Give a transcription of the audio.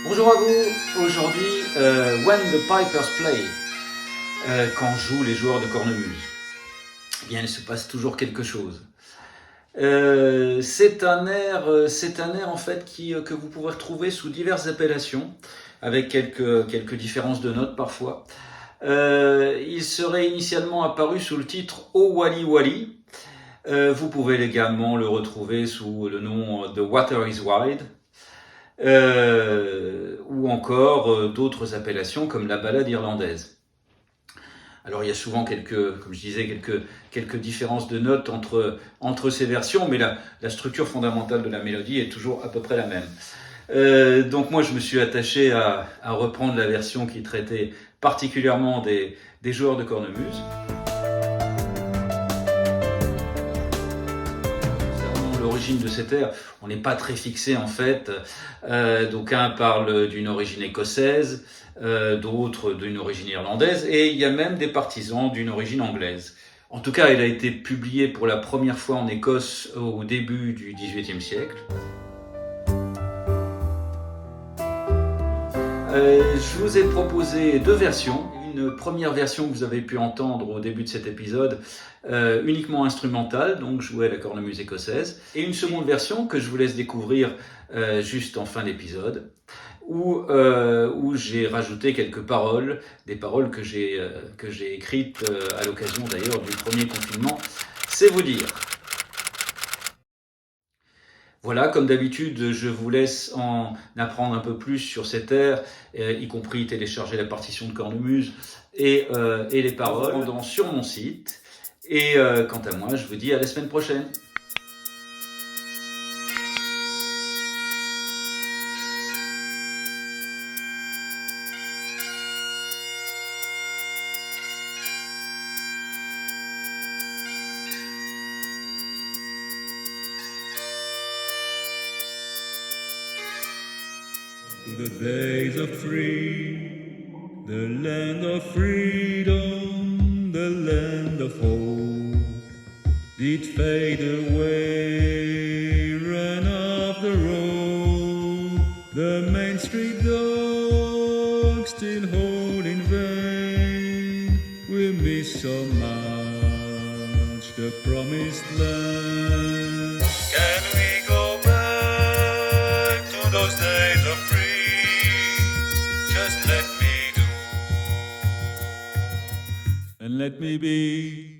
Bonjour à vous, aujourd'hui When the Pipers Play, quand jouent les joueurs de cornemuse, eh bien il se passe toujours quelque chose. C'est un air en fait que vous pourrez retrouver sous diverses appellations, avec quelques différences de notes parfois. Il serait initialement apparu sous le titre Oh Wally Wally. Vous pouvez également le retrouver sous le nom The Water is Wide. Ou encore d'autres appellations comme la ballade irlandaise. Alors il y a souvent comme je disais, quelques différences de notes entre ces versions, mais la structure fondamentale de la mélodie est toujours à peu près la même. Donc moi je me suis attaché à reprendre la version qui traitait particulièrement des joueurs de cornemuse. L'origine de cet air, on n'est pas très fixé en fait. D'aucuns parlent d'une origine écossaise, d'autres d'une origine irlandaise, et il y a même des partisans d'une origine anglaise. En tout cas, il a été publié pour la première fois en Écosse au début du XVIIIe siècle. Je vous ai proposé deux versions. Une première version que vous avez pu entendre au début de cet épisode, uniquement instrumentale, donc jouée à la cornemuse écossaise, et une seconde version que je vous laisse découvrir juste en fin d'épisode, où j'ai rajouté quelques paroles, des paroles que j'ai écrites à l'occasion d'ailleurs du premier confinement, c'est vous dire. Voilà, comme d'habitude, je vous laisse en apprendre un peu plus sur cet air, y compris télécharger la partition de cornemuse et les paroles sur mon site. Et quant à moi, je vous dis à la semaine prochaine. The days of free, the land of freedom, the land of hope, did fade away, run off the road. The main street dogs still hold in vain. We miss so much the promised land. Can we go back to those days of freedom? Just let me do, and let me be.